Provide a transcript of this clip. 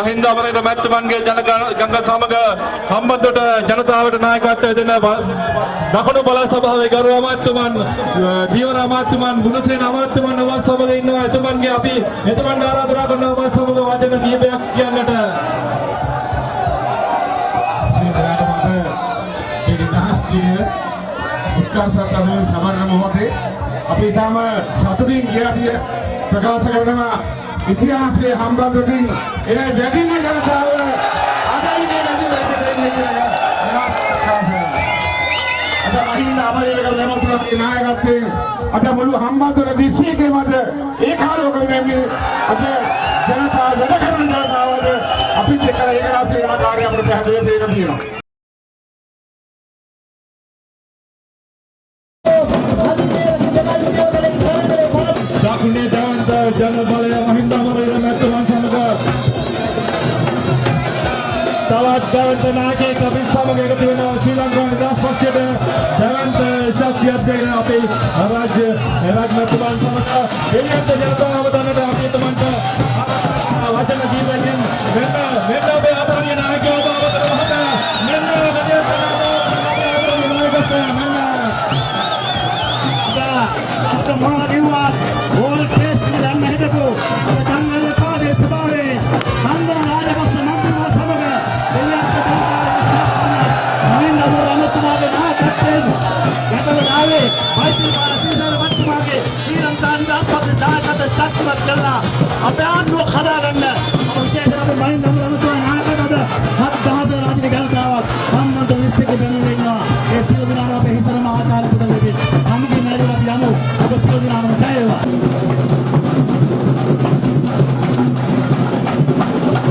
මහින්ද අමරේන්ද්‍ර මැතිතුමන්ගේ ජනගංගා සමග සම්බන්ධවට ජනතාවට නායකත්වය දෙන දකුණු පළාත් සභාවේ ගරු අමාත්‍යතුමන් දීවර අමාත්‍යතුමන් ගුණසේන අමාත්‍යතුමන් ඔබ සමග ඉන්නවා. එතුමන්ගේ අපි එතුමන්ට ආරාධනා කරනවා ඔබ සමග වචන කීපයක් කියන්නට. උත්සාහයෙන් සමරන මොහොතේ අපි තම සතුටින් ගියදී ප්‍රකාශ කරනවා ඉතිහාසයේ හම්බන්තොටින් එන වැඩිම ජනතාව අදයි මේ රජුට දෙන්නේ කියලා. අද මහින්ද අමරේන්ද්‍ර මැතිතුමාගේ නායකත්වයෙන් අද මුළු හම්බන්තොට දිස්ත්‍රික්කයේ මත ඒකාලෝක වෙන්නේ අද ජනතාව වැඩ කරන ජනතාවද අපිත් එක්කලා ඒක රාශිය ආකාරය අපිට පැහැදිලි දෙන්න තියෙනවා. Dakuනේ Dawant ජනබලය මහින්ද අමරේන්ද්‍ර මැතිතුමන් සමග තවත් Dawant නායකයෙක් අපි සමග එකතු වෙනවා. ශ්‍රී ලංකා නිදහස් පක්ෂයට Dawant ශක්තියත්වයෙන් අපේ රාජ්‍ය මැතිතුමන් සමග එළියට ජනතාව දන්නට අපි එතුමන්ට වචන දීපෙන් මෙන්න ඔබේ ආදරණීය නායකයෝ ඔබ අවතර මහතා මෙන්න අපේ ආණ්ඩුව කඩා ගන්න